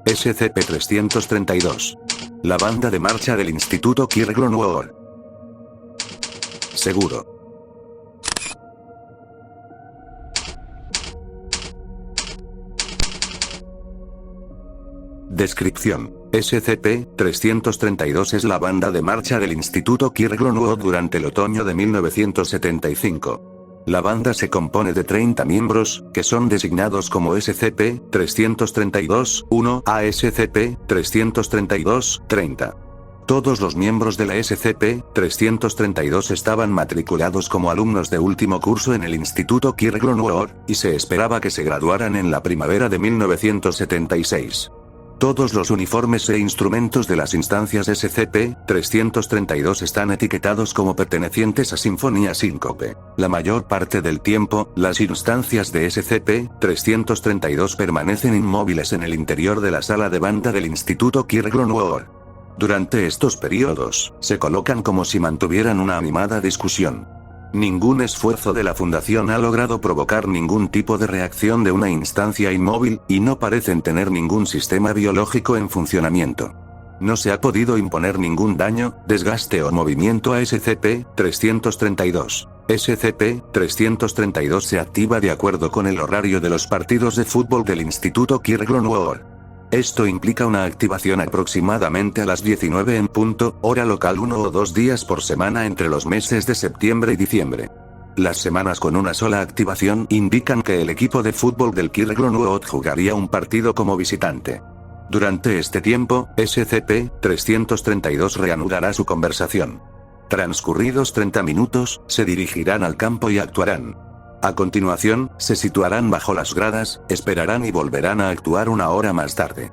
SCP-332. La banda de marcha del Instituto Kirk-Gronwall. Seguro. Descripción. SCP-332 es la banda de marcha del Instituto Kirk-Gronwall durante el otoño de 1975. La banda se compone de 30 miembros, que son designados como SCP-332-1 a SCP-332-30. Todos los miembros de la SCP-332 estaban matriculados como alumnos de último curso en el Instituto Kirk-Gronwall, y se esperaba que se graduaran en la primavera de 1976. Todos los uniformes e instrumentos de las instancias SCP-332 están etiquetados como pertenecientes a Sinfonía Síncope. La mayor parte del tiempo, las instancias de SCP-332 permanecen inmóviles en el interior de la sala de banda del Instituto Kirk-Gronwall. Durante estos periodos, se colocan como si mantuvieran una animada discusión. Ningún esfuerzo de la Fundación ha logrado provocar ningún tipo de reacción de una instancia inmóvil, y no parecen tener ningún sistema biológico en funcionamiento. No se ha podido imponer ningún daño, desgaste o movimiento a SCP-332. SCP-332 se activa de acuerdo con el horario de los partidos de fútbol del Instituto Kirk-Gronwall. Esto implica una activación aproximadamente a las 19 en punto, hora local 1 o 2 días por semana entre los meses de septiembre y diciembre. Las semanas con una sola activación indican que el equipo de fútbol del Kirk-Gronwall jugaría un partido como visitante. Durante este tiempo, SCP-332 reanudará su conversación. Transcurridos 30 minutos, se dirigirán al campo y actuarán. A continuación, se situarán bajo las gradas, esperarán y volverán a actuar una hora más tarde.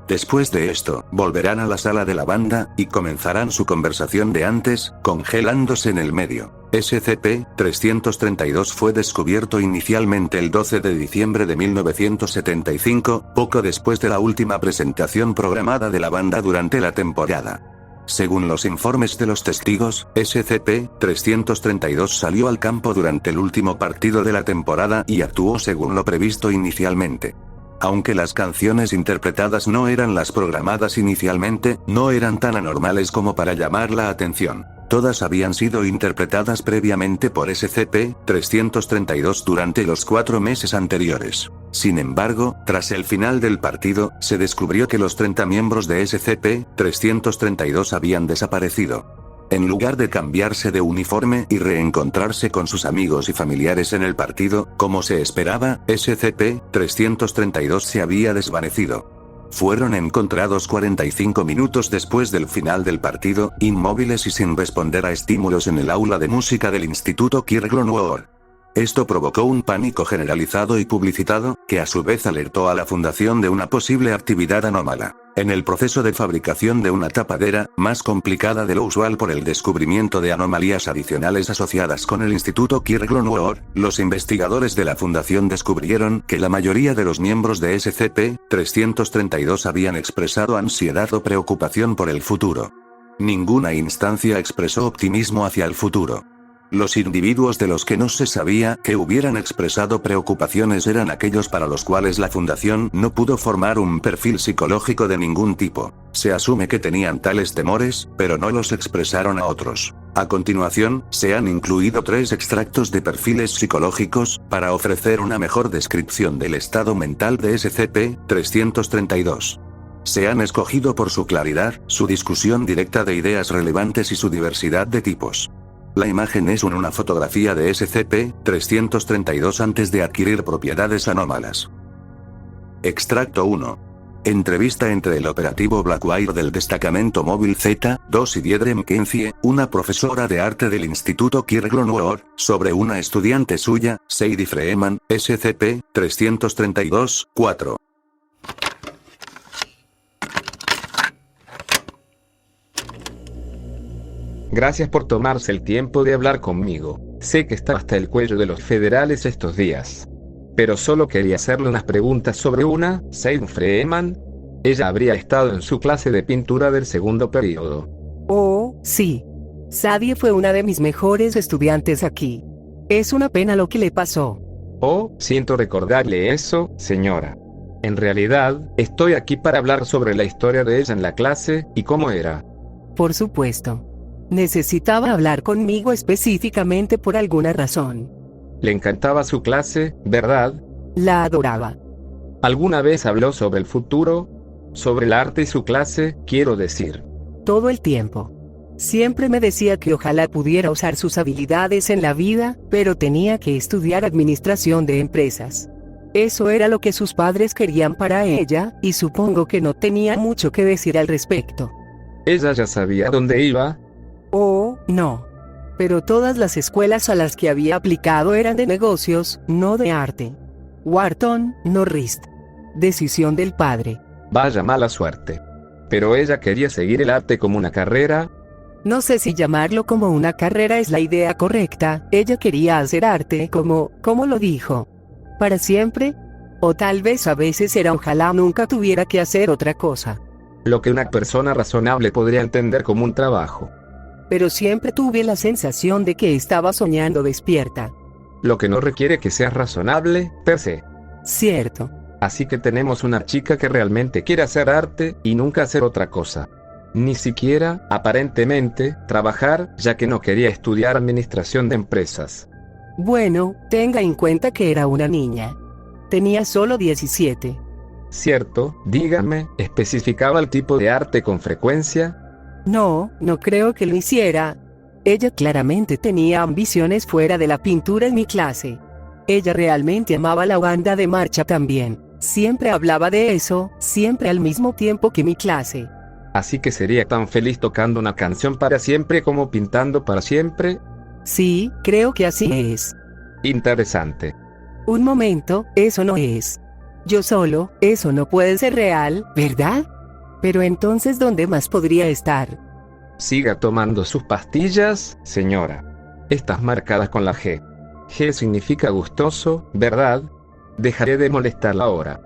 Después de esto, volverán a la sala de la banda, y comenzarán su conversación de antes, congelándose en el medio. SCP-332 fue descubierto inicialmente el 12 de diciembre de 1975, poco después de la última presentación programada de la banda durante la temporada. Según los informes de los testigos, SCP-332 salió al campo durante el último partido de la temporada y actuó según lo previsto inicialmente. Aunque las canciones interpretadas no eran las programadas inicialmente, no eran tan anormales como para llamar la atención. Todas habían sido interpretadas previamente por SCP-332 durante los 4 meses anteriores. Sin embargo, tras el final del partido, se descubrió que los 30 miembros de SCP-332 habían desaparecido. En lugar de cambiarse de uniforme y reencontrarse con sus amigos y familiares en el partido, como se esperaba, SCP-332 se había desvanecido. Fueron encontrados 45 minutos después del final del partido, inmóviles y sin responder a estímulos en el aula de música del Instituto Kirk-Gronwall. Esto provocó un pánico generalizado y publicitado, que a su vez alertó a la Fundación de una posible actividad anómala. En el proceso de fabricación de una tapadera, más complicada de lo usual por el descubrimiento de anomalías adicionales asociadas con el Instituto Kirk-Gronwall, los investigadores de la Fundación descubrieron que la mayoría de los miembros de SCP-332 habían expresado ansiedad o preocupación por el futuro. Ninguna instancia expresó optimismo hacia el futuro. Los individuos de los que no se sabía que hubieran expresado preocupaciones eran aquellos para los cuales la Fundación no pudo formar un perfil psicológico de ningún tipo. Se asume que tenían tales temores, pero no los expresaron a otros. A continuación, se han incluido 3 extractos de perfiles psicológicos, para ofrecer una mejor descripción del estado mental de SCP-332. Se han escogido por su claridad, su discusión directa de ideas relevantes y su diversidad de tipos. La imagen es una fotografía de SCP-332 antes de adquirir propiedades anómalas. Extracto 1. Entrevista entre el operativo Blackwire del destacamento móvil Z-2 y Deirdre McKenzie, una profesora de arte del Instituto Kirk-Gronwall, sobre una estudiante suya, Sadie Freeman, SCP-332-4. Gracias por tomarse el tiempo de hablar conmigo. Sé que está hasta el cuello de los federales estos días. Pero solo quería hacerle unas preguntas sobre una, Sadie Freeman. Ella habría estado en su clase de pintura del segundo periodo. Oh, sí. Sadie fue una de mis mejores estudiantes aquí. Es una pena lo que le pasó. Oh, siento recordarle eso, señora. En realidad, estoy aquí para hablar sobre la historia de ella en la clase, y cómo era. Por supuesto. Necesitaba hablar conmigo específicamente por alguna razón. Le encantaba su clase, ¿verdad? La adoraba. ¿Alguna vez habló sobre el futuro? Sobre el arte y su clase, quiero decir. Todo el tiempo. Siempre me decía que ojalá pudiera usar sus habilidades en la vida, pero tenía que estudiar administración de empresas. Eso era lo que sus padres querían para ella, y supongo que no tenía mucho que decir al respecto. ¿Ella ya sabía dónde iba? Oh, no. Pero todas las escuelas a las que había aplicado eran de negocios, no de arte. Wharton, no RISD. Decisión del padre. Vaya mala suerte. ¿Pero ella quería seguir el arte como una carrera? No sé si llamarlo como una carrera es la idea correcta. Ella quería hacer arte como lo dijo. ¿Para siempre? O tal vez a veces era ojalá nunca tuviera que hacer otra cosa. Lo que una persona razonable podría entender como un trabajo. Pero siempre tuve la sensación de que estaba soñando despierta. Lo que no requiere que seas razonable, per se. Cierto. Así que tenemos una chica que realmente quiere hacer arte y nunca hacer otra cosa. Ni siquiera, aparentemente, trabajar, ya que no quería estudiar administración de empresas. Bueno, tenga en cuenta que era una niña. Tenía solo 17. Cierto, dígame, ¿especificaba el tipo de arte con frecuencia? No creo que lo hiciera. Ella claramente tenía ambiciones fuera de la pintura en mi clase. Ella realmente amaba la banda de marcha también. Siempre hablaba de eso, siempre al mismo tiempo que mi clase. Así que sería tan feliz tocando una canción para siempre como pintando para siempre. Sí, creo que así es. Interesante. Un momento, eso no es. Yo solo, eso no puede ser real, ¿verdad? Pero entonces, ¿dónde más podría estar? Siga tomando sus pastillas, señora. Estas marcadas con la G. G significa gustoso, ¿verdad? Dejaré de molestarla ahora.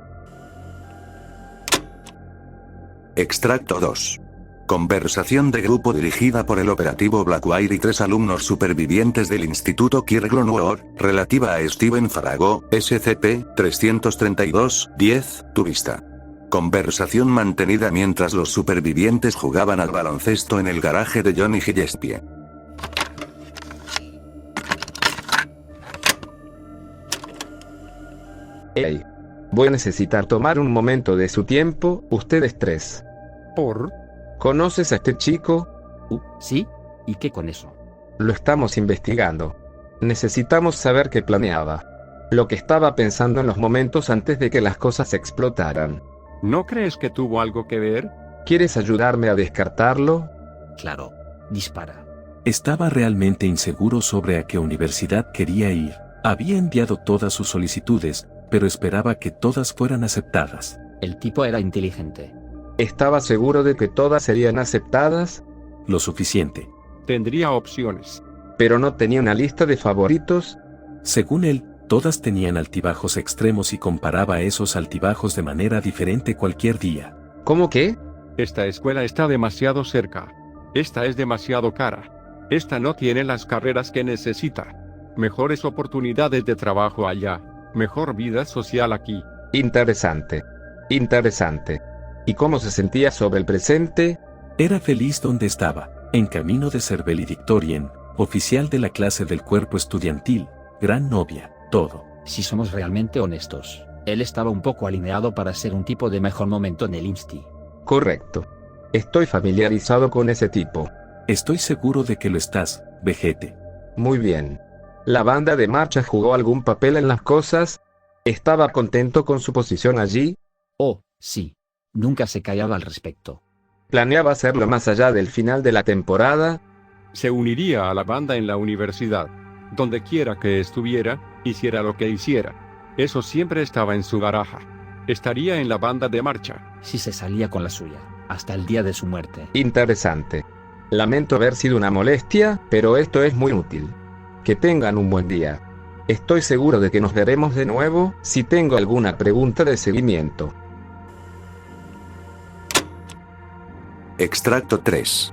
Extracto 2. Conversación de grupo dirigida por el operativo Blackwire y 3 alumnos supervivientes del Instituto Kirkland relativa a Steven Farago, SCP-332-10, turista. Conversación mantenida mientras los supervivientes jugaban al baloncesto en el garaje de Johnny Gillespie. Hey. Voy a necesitar tomar un momento de su tiempo, ustedes tres. ¿Por? ¿Conoces a este chico? ¿Sí? ¿Y qué con eso? Lo estamos investigando. Necesitamos saber qué planeaba. Lo que estaba pensando en los momentos antes de que las cosas explotaran. ¿No crees que tuvo algo que ver? ¿Quieres ayudarme a descartarlo? Claro. Dispara. Estaba realmente inseguro sobre a qué universidad quería ir. Había enviado todas sus solicitudes, pero esperaba que todas fueran aceptadas. El tipo era inteligente. ¿Estaba seguro de que todas serían aceptadas? Lo suficiente. Tendría opciones. ¿Pero no tenía una lista de favoritos? Según él, todas tenían altibajos extremos y comparaba esos altibajos de manera diferente cualquier día. ¿Cómo qué? Esta escuela está demasiado cerca. Esta es demasiado cara. Esta no tiene las carreras que necesita. Mejores oportunidades de trabajo allá. Mejor vida social aquí. Interesante. Interesante. ¿Y cómo se sentía sobre el presente? Era feliz donde estaba, en camino de ser valedictorian, oficial de la clase del cuerpo estudiantil, gran novia, todo. Si somos realmente honestos, él estaba un poco alineado para ser un tipo de mejor momento en el INSTI. Correcto. Estoy familiarizado con ese tipo. Estoy seguro de que lo estás, vejete. Muy bien. ¿La banda de marcha jugó algún papel en las cosas? ¿Estaba contento con su posición allí? Oh, sí. Nunca se callaba al respecto. ¿Planeaba hacerlo más allá del final de la temporada? Se uniría a la banda en la universidad. Donde quiera que estuviera, hiciera lo que hiciera. Eso siempre estaba en su baraja. Estaría en la banda de marcha. Si se salía con la suya, hasta el día de su muerte. Interesante. Lamento haber sido una molestia, pero esto es muy útil. Que tengan un buen día. Estoy seguro de que nos veremos de nuevo, si tengo alguna pregunta de seguimiento. Extracto 3.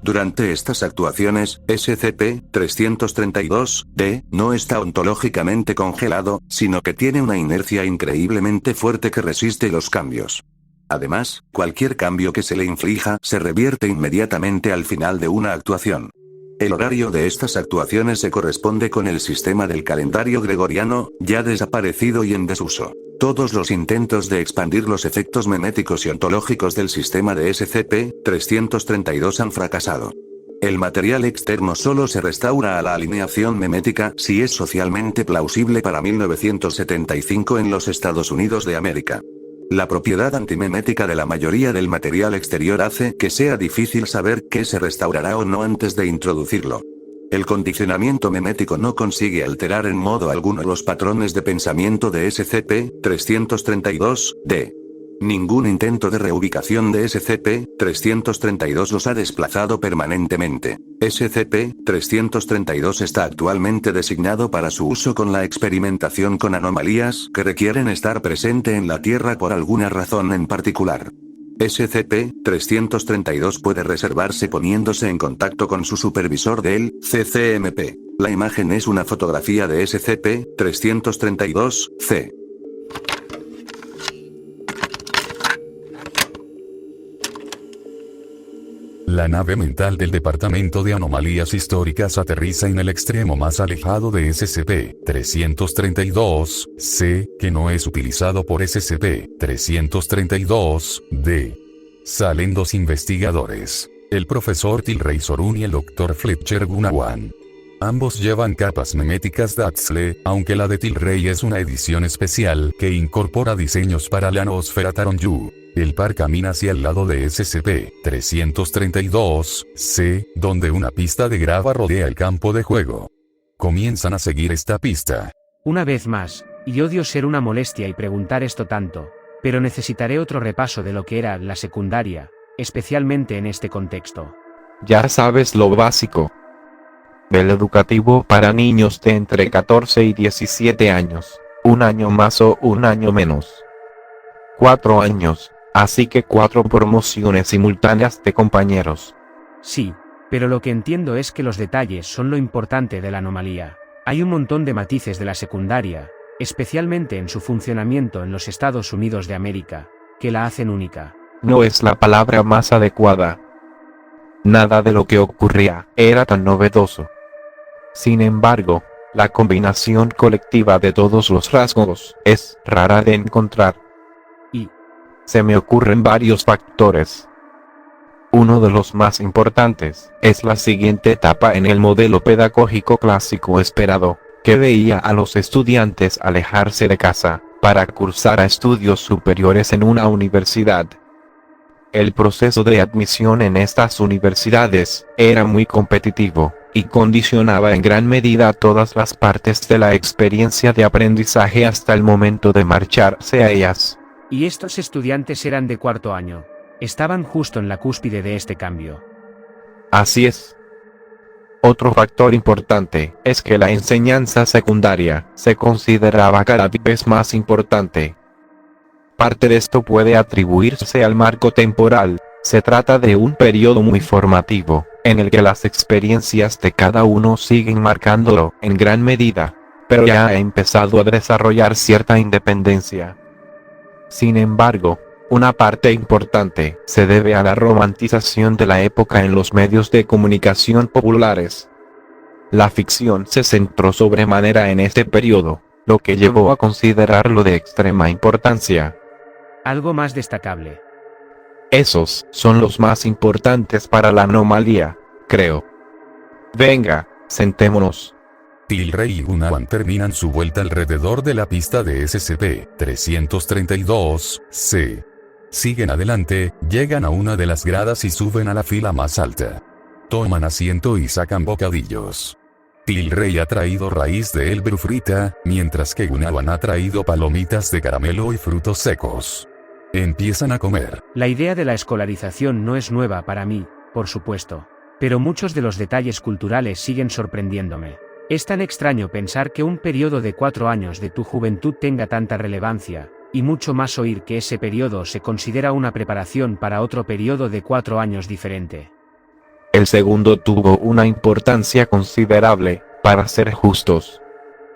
Durante estas actuaciones, SCP-332-D no está ontológicamente congelado, sino que tiene una inercia increíblemente fuerte que resiste los cambios. Además, cualquier cambio que se le inflija se revierte inmediatamente al final de una actuación. El horario de estas actuaciones se corresponde con el sistema del calendario gregoriano, ya desaparecido y en desuso. Todos los intentos de expandir los efectos meméticos y ontológicos del sistema de SCP-332 han fracasado. El material externo solo se restaura a la alineación memética si es socialmente plausible para 1975 en los Estados Unidos de América. La propiedad antimemética de la mayoría del material exterior hace que sea difícil saber qué se restaurará o no antes de introducirlo. El condicionamiento memético no consigue alterar en modo alguno los patrones de pensamiento de SCP-332-D. Ningún intento de reubicación de SCP-332 los ha desplazado permanentemente. SCP-332 está actualmente designado para su uso con la experimentación con anomalías que requieren estar presente en la Tierra por alguna razón en particular. SCP-332 puede reservarse poniéndose en contacto con su supervisor del CCMP. La imagen es una fotografía de SCP-332-C. La nave mental del Departamento de Anomalías Históricas aterriza en el extremo más alejado de SCP-332-C, que no es utilizado por SCP-332-D. Salen dos investigadores, el profesor Tilray Sorun y el Dr. Fletcher Gunawan. Ambos llevan capas meméticas Daxle, aunque la de Tilray es una edición especial que incorpora diseños para la noosfera Taronyu. El par camina hacia el lado de SCP-332-C, donde una pista de grava rodea el campo de juego. Comienzan a seguir esta pista. Una vez más, y odio ser una molestia y preguntar esto tanto, pero necesitaré otro repaso de lo que era la secundaria, especialmente en este contexto. Ya sabes lo básico. Del educativo para niños de entre 14 y 17 años. Un año más o un año menos. 4 años. Así que 4 promociones simultáneas de compañeros. Sí, pero lo que entiendo es que los detalles son lo importante de la anomalía. Hay un montón de matices de la secundaria, especialmente en su funcionamiento en los Estados Unidos de América, que la hacen única. No es la palabra más adecuada. Nada de lo que ocurría era tan novedoso. Sin embargo, la combinación colectiva de todos los rasgos es rara de encontrar. Se me ocurren varios factores. Uno de los más importantes es la siguiente etapa en el modelo pedagógico clásico esperado, que veía a los estudiantes alejarse de casa para cursar a estudios superiores en una universidad. El proceso de admisión en estas universidades era muy competitivo y condicionaba en gran medida todas las partes de la experiencia de aprendizaje hasta el momento de marcharse a ellas. Y estos estudiantes eran de cuarto año. Estaban justo en la cúspide de este cambio. Así es. Otro factor importante es que la enseñanza secundaria se consideraba cada vez más importante. Parte de esto puede atribuirse al marco temporal. Se trata de un periodo muy formativo, en el que las experiencias de cada uno siguen marcándolo en gran medida, pero ya ha empezado a desarrollar cierta independencia. Sin embargo, una parte importante se debe a la romantización de la época en los medios de comunicación populares. La ficción se centró sobremanera en este periodo, lo que llevó a considerarlo de extrema importancia. Algo más destacable. Esos son los más importantes para la anomalía, creo. Venga, sentémonos. Tilray y Gunawan terminan su vuelta alrededor de la pista de SCP-332-C. Siguen adelante, llegan a una de las gradas y suben a la fila más alta. Toman asiento y sacan bocadillos. Tilray ha traído raíz de elbru frita, mientras que Gunawan ha traído palomitas de caramelo y frutos secos. Empiezan a comer. La idea de la escolarización no es nueva para mí, por supuesto, pero muchos de los detalles culturales siguen sorprendiéndome. Es tan extraño pensar que un periodo de 4 años de tu juventud tenga tanta relevancia, y mucho más oír que ese periodo se considera una preparación para otro periodo de 4 años diferente. El segundo tuvo una importancia considerable, para ser justos.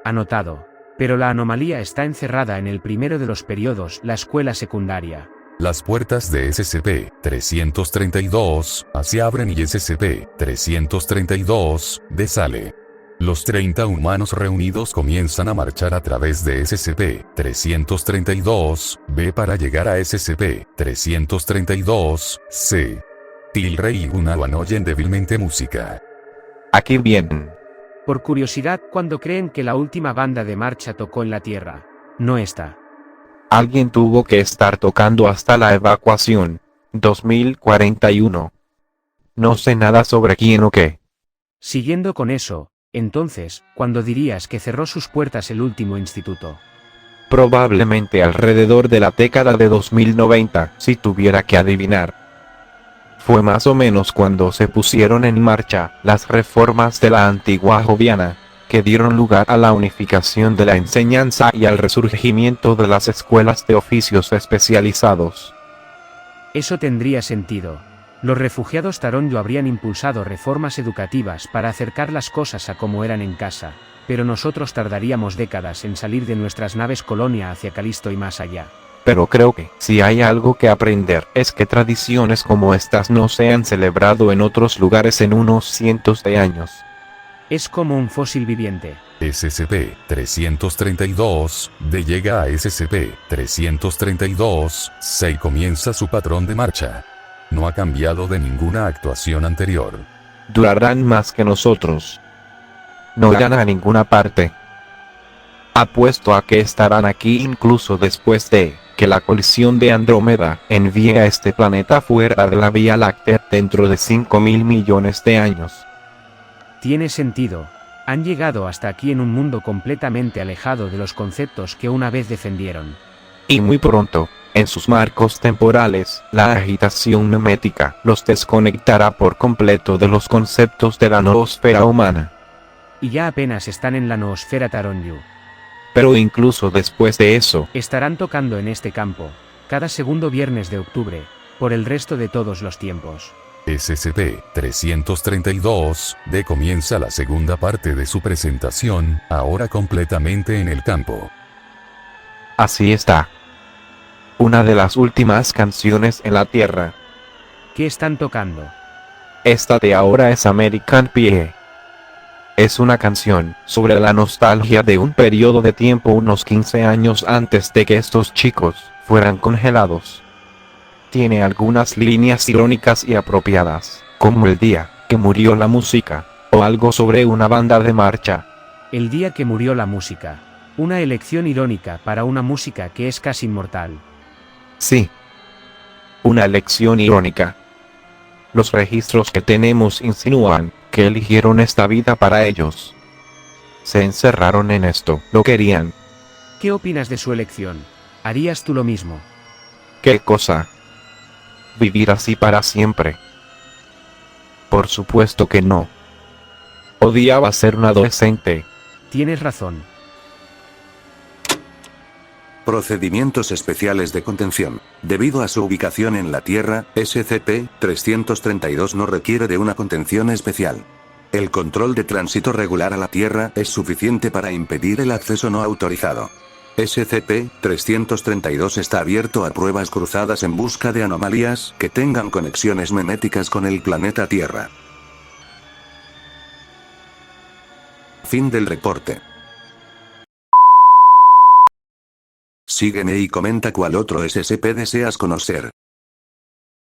Anotado. Pero la anomalía está encerrada en el primero de los periodos, la escuela secundaria. Las puertas de SCP-332 se abren y SCP-332 sale. Los 30 humanos reunidos comienzan a marchar a través de SCP-332-B para llegar a SCP-332-C. Tilray y Gunawan oyen débilmente música. Aquí vienen. Por curiosidad, ¿cuándo creen que la última banda de marcha tocó en la Tierra? No está. Alguien tuvo que estar tocando hasta la evacuación. 2041. No sé nada sobre quién o qué. Siguiendo con eso, entonces, ¿cuándo dirías que cerró sus puertas el último instituto? Probablemente alrededor de la década de 2090, si tuviera que adivinar. Fue más o menos cuando se pusieron en marcha las reformas de la antigua Joviana, que dieron lugar a la unificación de la enseñanza y al resurgimiento de las escuelas de oficios especializados. Eso tendría sentido. Los refugiados Taronjo habrían impulsado reformas educativas para acercar las cosas a como eran en casa, pero nosotros tardaríamos décadas en salir de nuestras naves colonia hacia Calisto y más allá. Pero creo que, si hay algo que aprender, es que tradiciones como estas no se han celebrado en otros lugares en unos cientos de años. Es como un fósil viviente. SCP-332-D llega a SCP-332-C y comienza su patrón de marcha. No ha cambiado de ninguna actuación anterior. Durarán más que nosotros. No irán a ninguna parte. Apuesto a que estarán aquí incluso después de que la colisión de Andrómeda envíe a este planeta fuera de la Vía Láctea dentro de 5.000 millones de años. Tiene sentido. Han llegado hasta aquí en un mundo completamente alejado de los conceptos que una vez defendieron. Y muy pronto, en sus marcos temporales, la agitación memética los desconectará por completo de los conceptos de la noosfera humana. Y ya apenas están en la noosfera Taronjo. Pero incluso después de eso, estarán tocando en este campo, cada segundo viernes de octubre, por el resto de todos los tiempos. SCP-332-D comienza la segunda parte de su presentación, ahora completamente en el campo. Así está. Una de las últimas canciones en la Tierra. ¿Qué están tocando? Esta de ahora es American Pie. Es una canción sobre la nostalgia de un periodo de tiempo unos 15 años antes de que estos chicos fueran congelados. Tiene algunas líneas irónicas y apropiadas, como el día que murió la música, o algo sobre una banda de marcha. El día que murió la música. Una elección irónica para una música que es casi inmortal. Sí. Una elección irónica. Los registros que tenemos insinúan que eligieron esta vida para ellos. Se encerraron en esto, lo querían. ¿Qué opinas de su elección? ¿Harías tú lo mismo? ¿Qué cosa? ¿Vivir así para siempre? Por supuesto que no. Odiaba ser un adolescente. Tienes razón. Procedimientos especiales de contención. Debido a su ubicación en la Tierra, SCP-332 no requiere de una contención especial. El control de tránsito regular a la Tierra es suficiente para impedir el acceso no autorizado. SCP-332 está abierto a pruebas cruzadas en busca de anomalías que tengan conexiones meméticas con el planeta Tierra. Fin del reporte. Sígueme y comenta cuál otro SCP deseas conocer.